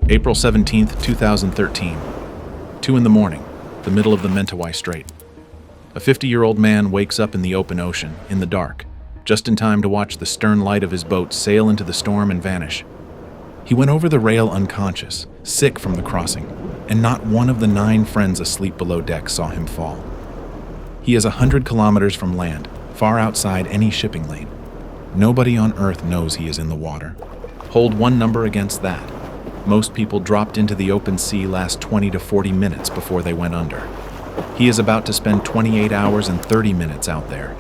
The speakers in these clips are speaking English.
April 17th, 2013. 2 in the morning, the middle of the Mentawai Strait. A 50-year-old man wakes up in the open ocean, in the dark, just in time to watch the stern light of his boat sail into the storm and vanish. He went over the rail unconscious, sick from the crossing, and not one of the 9 friends asleep below deck saw him fall. He is 100 kilometers from land, far outside any shipping lane. Nobody on Earth knows he is in the water. Hold one number against that. Most people dropped into the open sea last 20 to 40 minutes before they went under. He is about to spend 28 hours and 30 minutes out there.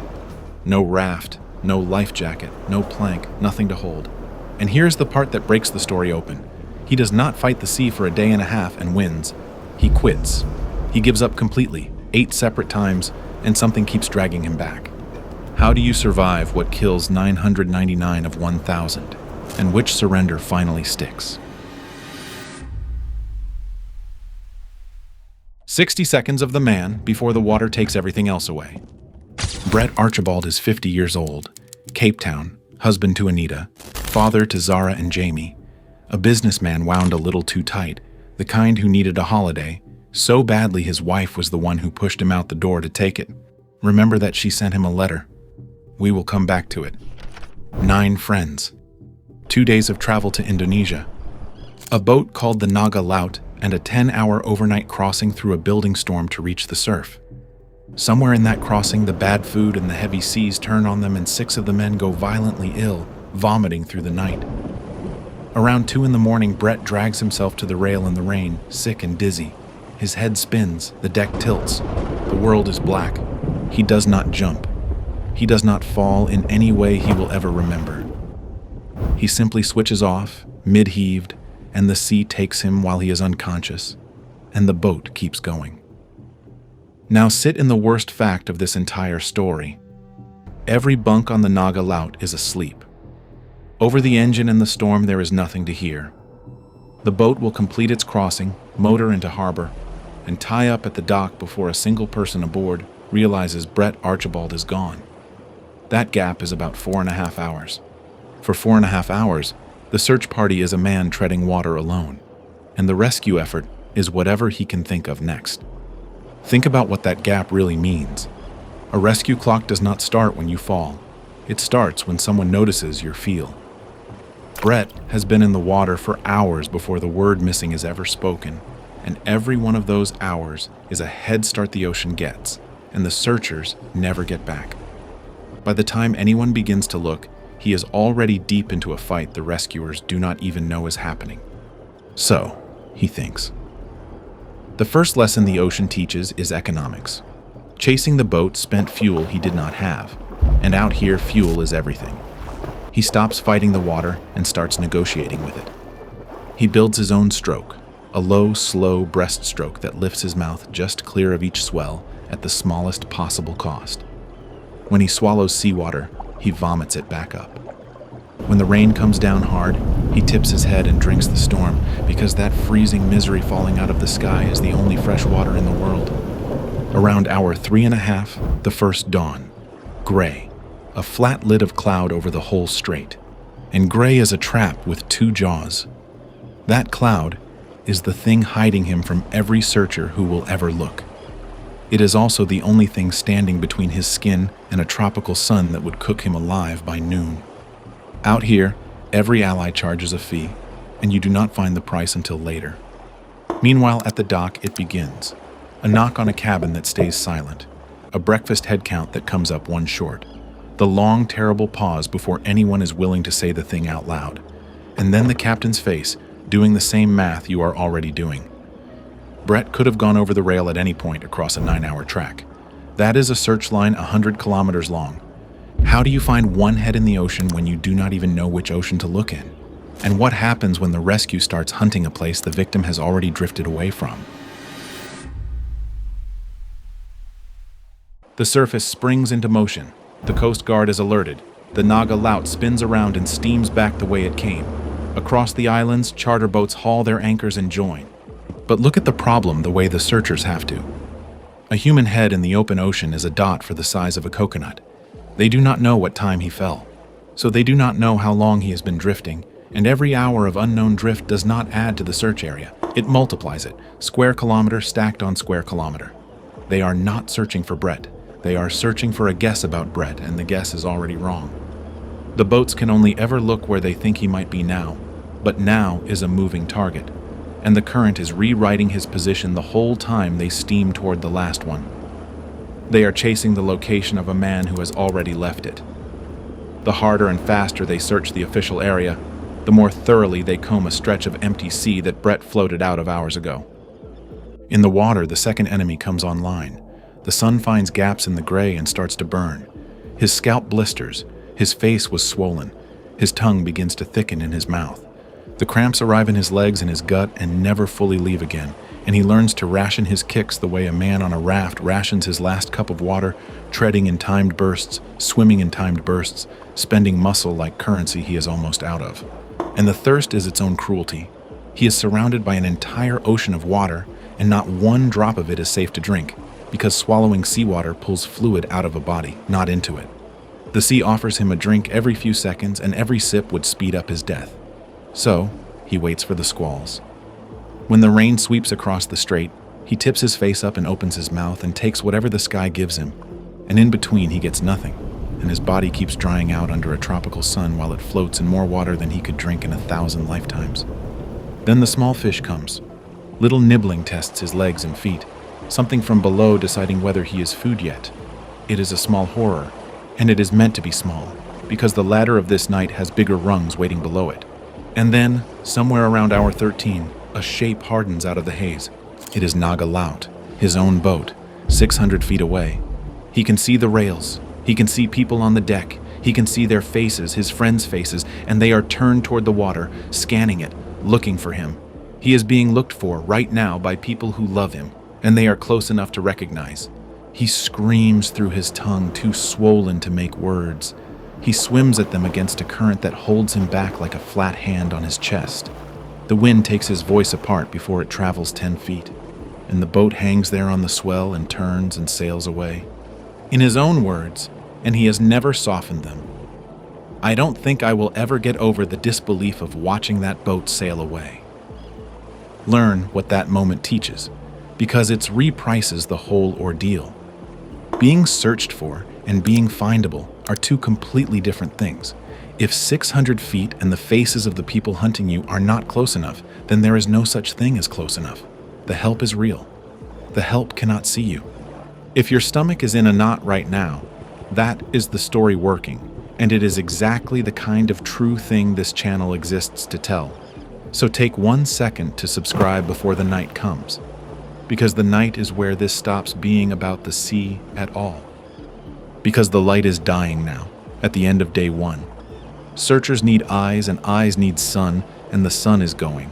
No raft, no life jacket, no plank, nothing to hold. And here's the part that breaks the story open. He does not fight the sea for a day and a half and wins. He quits. He gives up completely, 8 separate times, and something keeps dragging him back. How do you survive what kills 999 of 1,000? And which surrender finally sticks? 60 seconds of the man before the water takes everything else away. Brett Archibald is 50 years old, Cape Town, husband to Anita, father to Zara and Jamie, a businessman wound a little too tight, the kind who needed a holiday, so badly his wife was the one who pushed him out the door to take it. Remember that she sent him a letter. We will come back to it. 9 friends. 2 days of travel to Indonesia. A boat called the Naga Laut and a 10-hour overnight crossing through a building storm to reach the surf. Somewhere in that crossing, the bad food and the heavy seas turn on them and 6 of the men go violently ill, vomiting through the night. Around 2 in the morning, Brett drags himself to the rail in the rain, sick and dizzy. His head spins, the deck tilts. The world is black. He does not jump. He does not fall in any way he will ever remember. He simply switches off, mid-heaved, and the sea takes him while he is unconscious, and the boat keeps going. Now sit in the worst fact of this entire story. Every bunk on the Naga Laut is asleep. Over the engine and the storm there is nothing to hear. The boat will complete its crossing, motor into harbor, and tie up at the dock before a single person aboard realizes Brett Archibald is gone. That gap is about 4.5 hours. For 4.5 hours, the search party is a man treading water alone, and the rescue effort is whatever he can think of next. Think about what that gap really means. A rescue clock does not start when you fall. It starts when someone notices your feel. Brett has been in the water for hours before the word missing is ever spoken, and every one of those hours is a head start the ocean gets, and the searchers never get back. By the time anyone begins to look, he is already deep into a fight the rescuers do not even know is happening. So, he thinks. The first lesson the ocean teaches is economics. Chasing the boat spent fuel he did not have, and out here fuel is everything. He stops fighting the water and starts negotiating with it. He builds his own stroke, a low, slow breaststroke that lifts his mouth just clear of each swell at the smallest possible cost. When he swallows seawater, he vomits it back up. When the rain comes down hard, he tips his head and drinks the storm because that freezing misery falling out of the sky is the only fresh water in the world. Around hour 3.5, the first dawn. Gray, a flat lid of cloud over the whole strait. And gray is a trap with 2 jaws. That cloud is the thing hiding him from every searcher who will ever look. It is also the only thing standing between his skin and a tropical sun that would cook him alive by noon. Out here, every ally charges a fee, and you do not find the price until later. Meanwhile, at the dock, it begins. A knock on a cabin that stays silent. A breakfast head count that comes up 1 short. The long, terrible pause before anyone is willing to say the thing out loud. And then the captain's face, doing the same math you are already doing. Brett could have gone over the rail at any point across a 9-hour track. That is a search line 100 kilometers long. How do you find one head in the ocean when you do not even know which ocean to look in? And what happens when the rescue starts hunting a place the victim has already drifted away from? The surface springs into motion. The Coast Guard is alerted. The Naga Laut spins around and steams back the way it came. Across the islands, charter boats haul their anchors and join. But look at the problem the way the searchers have to. A human head in the open ocean is a dot for the size of a coconut. They do not know what time he fell. So they do not know how long he has been drifting, And every hour of unknown drift does not add to the search area. It multiplies it, square kilometer stacked on square kilometer. They are not searching for Brett. They are searching for a guess about Brett, and the guess is already wrong. The boats can only ever look where they think he might be now, but now is a moving target, and the current is rewriting his position the whole time they steam toward the last one. They are chasing the location of a man who has already left it. The harder and faster they search the official area, the more thoroughly they comb a stretch of empty sea that Brett floated out of hours ago. In the water, the second enemy comes online. The sun finds gaps in the gray and starts to burn. His scalp blisters. His face was swollen. His tongue begins to thicken in his mouth. The cramps arrive in his legs and his gut and never fully leave again, and he learns to ration his kicks the way a man on a raft rations his last cup of water, treading in timed bursts, swimming in timed bursts, spending muscle like currency he is almost out of. And the thirst is its own cruelty. He is surrounded by an entire ocean of water, and not one drop of it is safe to drink, because swallowing seawater pulls fluid out of a body, not into it. The sea offers him a drink every few seconds, and every sip would speed up his death. So, he waits for the squalls. When the rain sweeps across the strait, he tips his face up and opens his mouth and takes whatever the sky gives him, and in between he gets nothing, and his body keeps drying out under a tropical sun while it floats in more water than he could drink in 1,000 lifetimes. Then the small fish comes. Little nibbling tests his legs and feet, something from below deciding whether he is food yet. It is a small horror, and it is meant to be small, because the ladder of this night has bigger rungs waiting below it. And then, somewhere around hour 13, a shape hardens out of the haze. It is Naga Laut, his own boat, 600 feet away. He can see the rails. He can see people on the deck. He can see their faces, his friends' faces, and they are turned toward the water, scanning it, looking for him. He is being looked for right now by people who love him, and they are close enough to recognize. He screams through his tongue, too swollen to make words. He swims at them against a current that holds him back like a flat hand on his chest. The wind takes his voice apart before it travels 10 feet, and the boat hangs there on the swell and turns and sails away. In his own words, and he has never softened them, "I don't think I will ever get over the disbelief of watching that boat sail away." Learn what that moment teaches, because it reprices the whole ordeal. Being searched for and being findable are two completely different things. If 600 feet and the faces of the people hunting you are not close enough, then there is no such thing as close enough. The help is real. The help cannot see you. If your stomach is in a knot right now, that is the story working, and it is exactly the kind of true thing this channel exists to tell. So take 1 second to subscribe before the night comes, because the night is where this stops being about the sea at all. Because the light is dying now, at the end of day 1. Searchers need eyes, and eyes need sun, and the sun is going.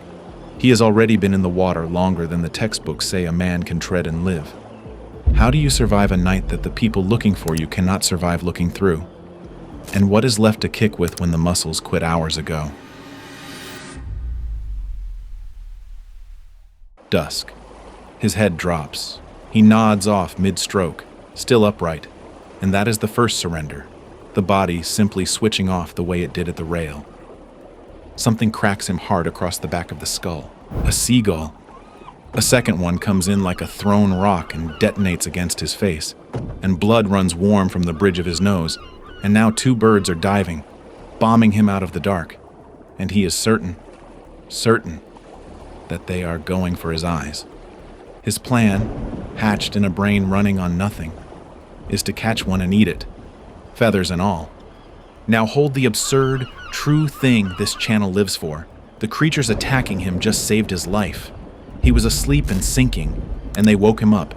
He has already been in the water longer than the textbooks say a man can tread and live. How do you survive a night that the people looking for you cannot survive looking through? And what is left to kick with when the muscles quit hours ago? Dusk. His head drops. He nods off mid-stroke, still upright, and that is the first surrender, the body simply switching off the way it did at the rail. Something cracks him hard across the back of the skull. A seagull. A second one comes in like a thrown rock and detonates against his face, and blood runs warm from the bridge of his nose, and now 2 birds are diving, bombing him out of the dark, and he is certain that they are going for his eyes. His plan, hatched in a brain running on nothing, is to catch one and eat it, feathers and all. Now hold the absurd, true thing this channel lives for. The creatures attacking him just saved his life. He was asleep and sinking, and they woke him up.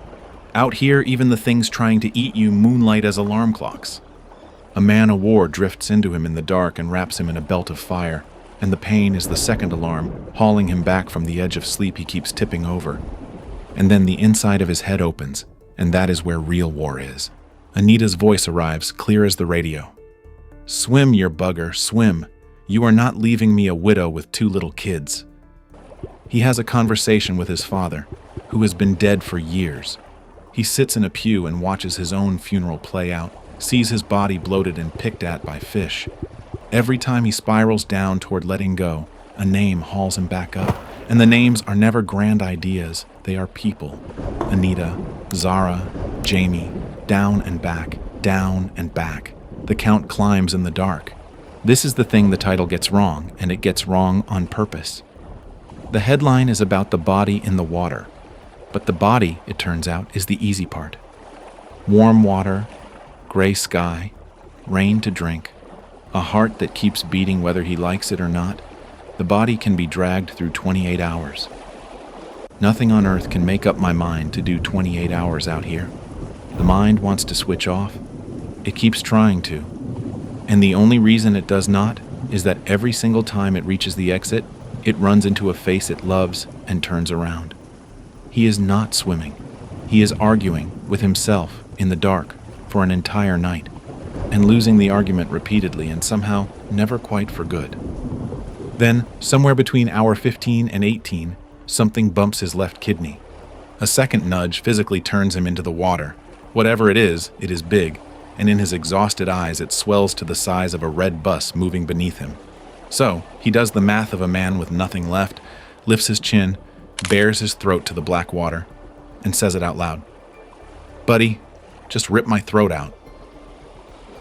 Out here, even the things trying to eat you moonlight as alarm clocks. A man-o'-war drifts into him in the dark and wraps him in a belt of fire, and the pain is the second alarm, hauling him back from the edge of sleep he keeps tipping over. And then the inside of his head opens, and that is where real war is. Anita's voice arrives, clear as the radio. "Swim, you bugger, swim. You are not leaving me a widow with 2 little kids." He has a conversation with his father, who has been dead for years. He sits in a pew and watches his own funeral play out, sees his body bloated and picked at by fish. Every time he spirals down toward letting go, a name hauls him back up. And the names are never grand ideas, they are people. Anita, Zara, Jamie, down and back, down and back. The count climbs in the dark. This is the thing the title gets wrong, and it gets wrong on purpose. The headline is about the body in the water, but the body, it turns out, is the easy part. Warm water, gray sky, rain to drink, a heart that keeps beating whether he likes it or not. The body can be dragged through 28 hours. Nothing on earth can make up my mind to do 28 hours out here. The mind wants to switch off. It keeps trying to. And the only reason it does not is that every single time it reaches the exit, it runs into a face it loves and turns around. He is not swimming. He is arguing with himself in the dark for an entire night, and losing the argument repeatedly and somehow never quite for good. Then, somewhere between hour 15 and 18, something bumps his left kidney. A second nudge physically turns him into the water. Whatever it is big, and in his exhausted eyes it swells to the size of a red bus moving beneath him. So, he does the math of a man with nothing left, lifts his chin, bares his throat to the black water, and says it out loud. "Buddy, just rip my throat out."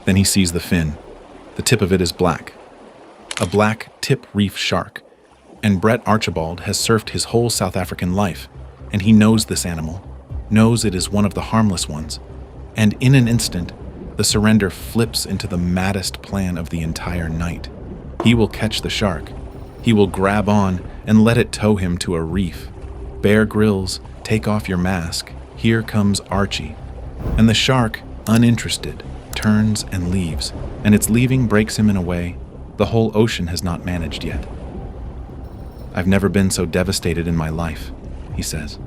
Then he sees the fin. The tip of it is black. A black tip reef shark. And Brett Archibald has surfed his whole South African life, and he knows this animal, knows it is one of the harmless ones. And in an instant, the surrender flips into the maddest plan of the entire night. He will catch the shark. He will grab on and let it tow him to a reef. Bear Grylls, take off your mask. Here comes Archie. And the shark, uninterested, turns and leaves, and its leaving breaks him in a way the whole ocean has not managed yet. "I've never been so devastated in my life," he says.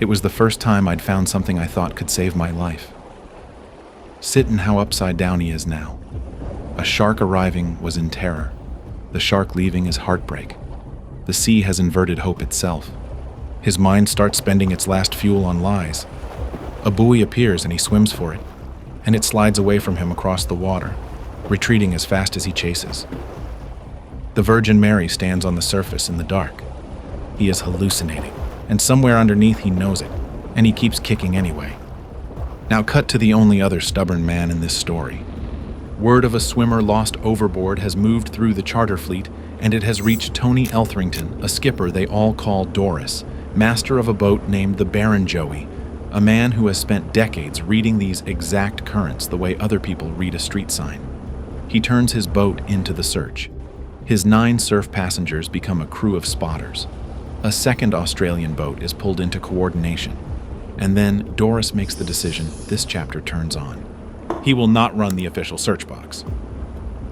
"It was the first time I'd found something I thought could save my life." Sit in how upside down he is now. A shark arriving was in terror. The shark leaving is heartbreak. The sea has inverted hope itself. His mind starts spending its last fuel on lies. A buoy appears and he swims for it, and it slides away from him across the water, retreating as fast as he chases. The Virgin Mary stands on the surface in the dark. He is hallucinating, and somewhere underneath he knows it, and he keeps kicking anyway. Now cut to the only other stubborn man in this story. Word of a swimmer lost overboard has moved through the charter fleet, and it has reached Tony Eltherington, a skipper they all call Doris, master of a boat named the Baron Joey, a man who has spent decades reading these exact currents the way other people read a street sign. He turns his boat into the search. His 9 surf passengers become a crew of spotters. A second Australian boat is pulled into coordination. And then Doris makes the decision this chapter turns on. He will not run the official search box.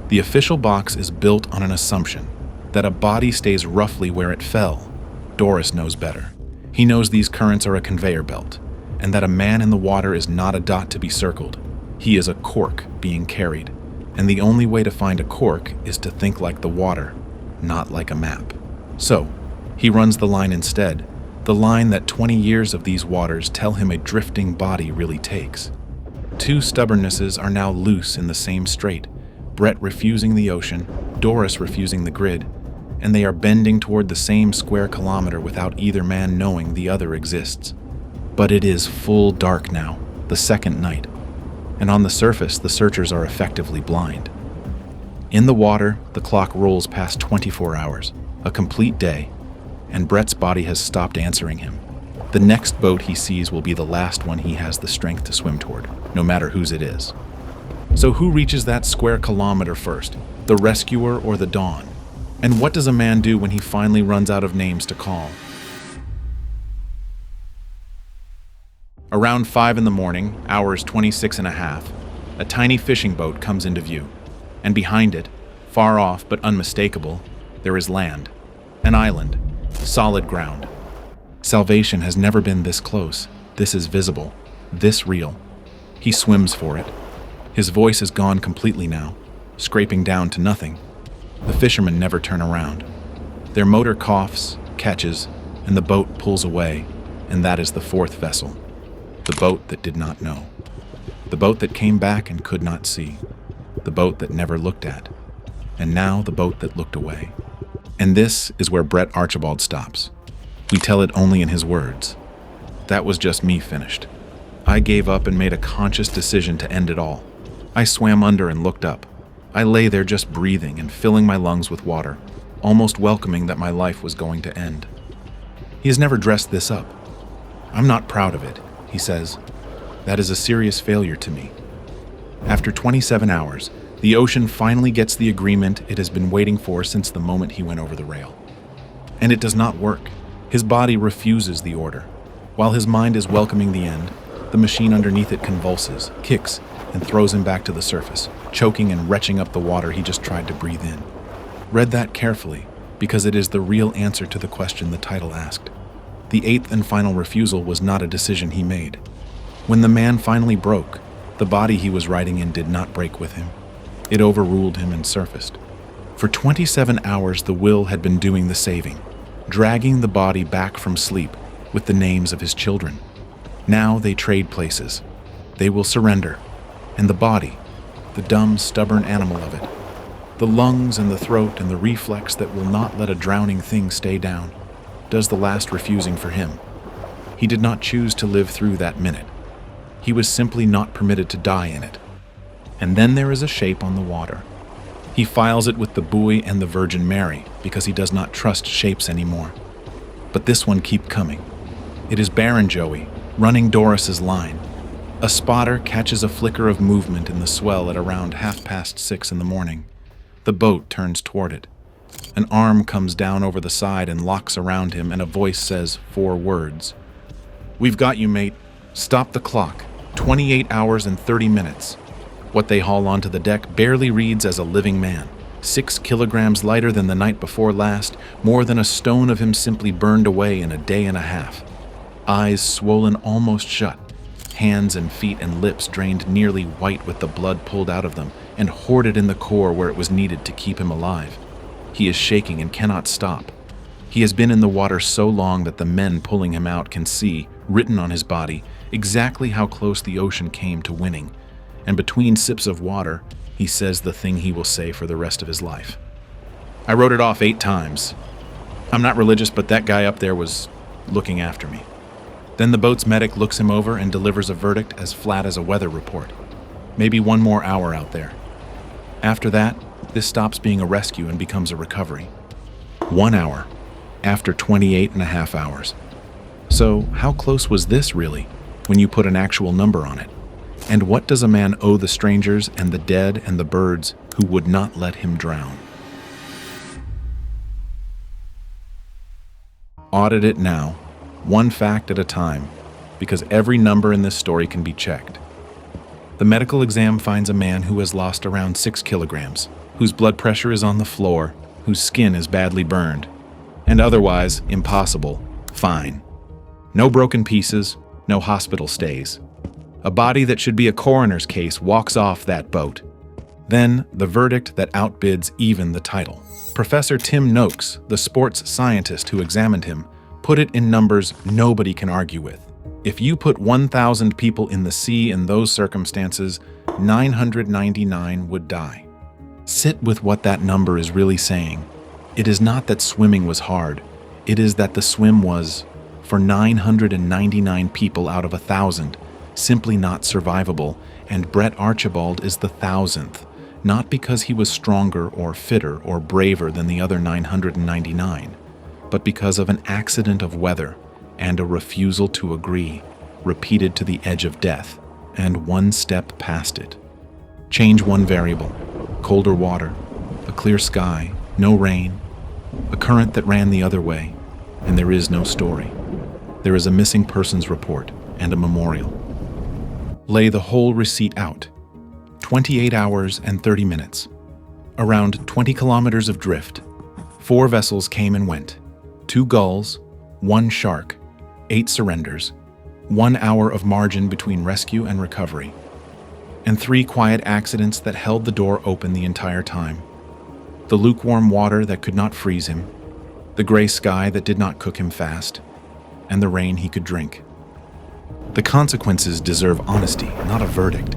The official box is built on an assumption that a body stays roughly where it fell. Doris knows better. He knows these currents are a conveyor belt, and that a man in the water is not a dot to be circled. He is a cork being carried. And the only way to find a cork is to think like the water, not like a map. So, he runs the line instead, the line that 20 years of these waters tell him a drifting body really takes. 2 stubbornnesses are now loose in the same strait, Brett refusing the ocean, Doris refusing the grid, and they are bending toward the same square kilometer without either man knowing the other exists. But it is full dark now, the second night. And on the surface, the searchers are effectively blind. In the water, the clock rolls past 24 hours, a complete day, and Brett's body has stopped answering him. The next boat he sees will be the last one he has the strength to swim toward, no matter whose it is. So who reaches that square kilometer first, the rescuer or the dawn? And what does a man do when he finally runs out of names to call? Around 5 in the morning, hours 26 and a half, a tiny fishing boat comes into view, and behind it, far off but unmistakable, there is land, an island, solid ground. Salvation has never been this close, this is visible, this real. He swims for it. His voice is gone completely now, scraping down to nothing. The fishermen never turn around. Their motor coughs, catches, and the boat pulls away, and that is the 4th vessel. The boat that did not know. The boat that came back and could not see. The boat that never looked at. and now the boat that looked away. And this is where Brett Archibald stops. We tell it only in his words. That was just me finished. I gave up and made a conscious decision to end it all. I swam under and looked up. I lay there just breathing and filling my lungs with water, almost welcoming that my life was going to end. He has never dressed this up. I'm not proud of it, he says. That is a serious failure to me. After 27 hours, the ocean finally gets the agreement it has been waiting for since the moment he went over the rail. And it does not work. His body refuses the order. While his mind is welcoming the end, the machine underneath it convulses, kicks, and throws him back to the surface, choking and retching up the water he just tried to breathe in. Read that carefully, because it is the real answer to the question the title asked. The eighth and final refusal was not a decision he made. When the man finally broke, the body he was riding in did not break with him. It overruled him and surfaced. For 27 hours, the will had been doing the saving, dragging the body back from sleep with the names of his children. Now they trade places. They will surrender. And the body, the dumb, stubborn animal of it, the lungs and the throat and the reflex that will not let a drowning thing stay down, does the last refusing for him. He did not choose to live through that minute. He was simply not permitted to die in it. And then there is a shape on the water. He files it with the buoy and the Virgin Mary because he does not trust shapes anymore. But this one keep coming. It is Baron Joey, running Doris's line. A spotter catches a flicker of movement in the swell at around 6:30 in the morning. The boat turns toward it. An arm comes down over the side and locks around him, and a voice says 4 words. "We've got you, mate. Stop the clock. 28 hours and 30 minutes. What they haul onto the deck barely reads as a living man. 6 kilograms lighter than the night before last, more than a stone of him simply burned away in a day and a half. Eyes swollen almost shut, hands and feet and lips drained nearly white with the blood pulled out of them and hoarded in the core where it was needed to keep him alive. He is shaking and cannot stop. He has been in the water so long that the men pulling him out can see, written on his body, exactly how close the ocean came to winning. And between sips of water, he says the thing he will say for the rest of his life. I wrote it off 8 times. I'm not religious, but that guy up there was looking after me. Then the boat's medic looks him over and delivers a verdict as flat as a weather report. Maybe 1 more hour out there. After that, this stops being a rescue and becomes a recovery. 1 hour, after 28.5 hours. So how close was this really, when you put an actual number on it? And what does a man owe the strangers and the dead and the birds who would not let him drown? Audit it now, 1 fact at a time, because every number in this story can be checked. The medical exam finds a man who has lost around 6 kilograms, whose blood pressure is on the floor, whose skin is badly burned, and otherwise impossible, fine. No broken pieces, no hospital stays. A body that should be a coroner's case walks off that boat. Then, the verdict that outbids even the title. Professor Tim Noakes, the sports scientist who examined him, put it in numbers nobody can argue with. If you put 1,000 people in the sea in those circumstances, 999 would die. Sit with what that number is really saying. It is not that swimming was hard. It is that the swim was, for 999 people out of 1,000, simply not survivable, and Brett Archibald is the 1,000th, not because he was stronger or fitter or braver than the other 999, but because of an accident of weather and a refusal to agree, repeated to the edge of death, and 1 step past it. Change 1 variable, colder water, a clear sky, no rain, a current that ran the other way, and there is no story. There is a missing persons report and a memorial. Lay the whole receipt out. 28 hours and 30 minutes. Around 20 kilometers of drift. 4 vessels came and went. 2 gulls, 1 shark, 8 surrenders, 1 hour of margin between rescue and recovery, and 3 quiet accidents that held the door open the entire time. The lukewarm water that could not freeze him, the gray sky that did not cook him fast, and the rain he could drink. The consequences deserve honesty, not a verdict.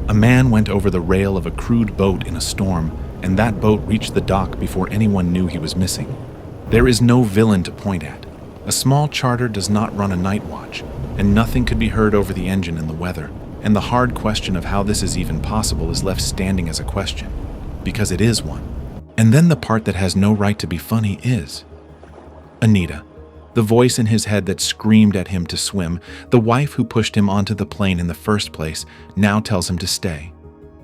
A man went over the rail of a crewed boat in a storm and that boat reached the dock before anyone knew he was missing. There is no villain to point at. A small charter does not run a night watch, and nothing could be heard over the engine and the weather. And the hard question of how this is even possible is left standing as a question, because it is one. And then the part that has no right to be funny is Anita, the voice in his head that screamed at him to swim, the wife who pushed him onto the plane in the first place, now tells him to stay.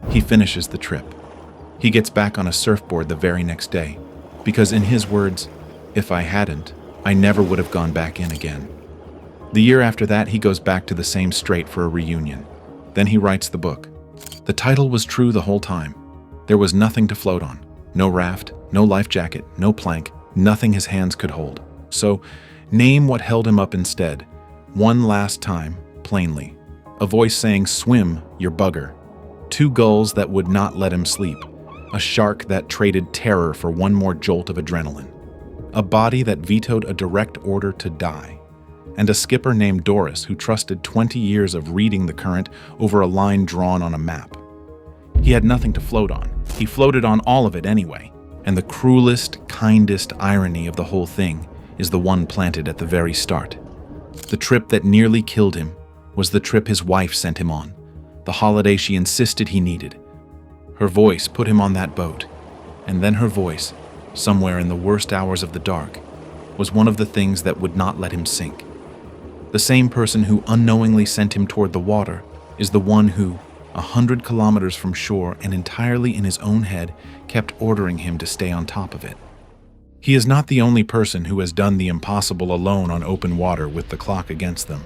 He finishes the trip. He gets back on a surfboard the very next day, because in his words, "If I hadn't, I never would have gone back in again." The year after that, he goes back to the same strait for a reunion. Then he writes the book. The title was true the whole time. There was nothing to float on. No raft, no life jacket, no plank, nothing his hands could hold. So, name what held him up instead. One last time, plainly. A voice saying, "Swim, you bugger." Two gulls that would not let him sleep. A shark that traded terror for one more jolt of adrenaline. A body that vetoed a direct order to die. And a skipper named Doris who trusted 20 years of reading the current over a line drawn on a map. He had nothing to float on. He floated on all of it anyway. And the cruelest, kindest irony of the whole thing is the one planted at the very start. The trip that nearly killed him was the trip his wife sent him on, the holiday she insisted he needed. Her voice put him on that boat, and then her voice, somewhere in the worst hours of the dark, was one of the things that would not let him sink. The same person who unknowingly sent him toward the water is the one who, 100 kilometers from shore and entirely in his own head, kept ordering him to stay on top of it. He is not the only person who has done the impossible alone on open water with the clock against them.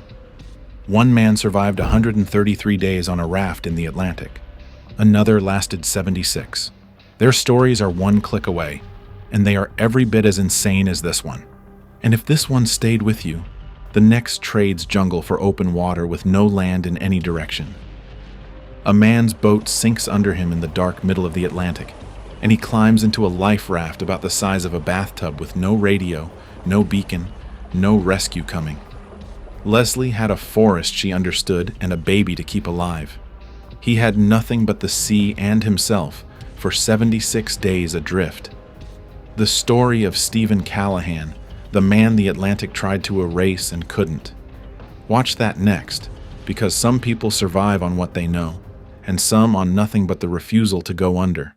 One man survived 133 days on a raft in the Atlantic. Another lasted 76. Their stories are one click away, and they are every bit as insane as this one. And if this one stayed with you, the next trades jungle for open water with no land in any direction. A man's boat sinks under him in the dark middle of the Atlantic, and he climbs into a life raft about the size of a bathtub with no radio, no beacon, no rescue coming. Leslie had a forest she understood and a baby to keep alive. He had nothing but the sea and himself for 76 days adrift. The story of Stephen Callahan, the man the Atlantic tried to erase and couldn't. Watch that next, because some people survive on what they know, and some on nothing but the refusal to go under.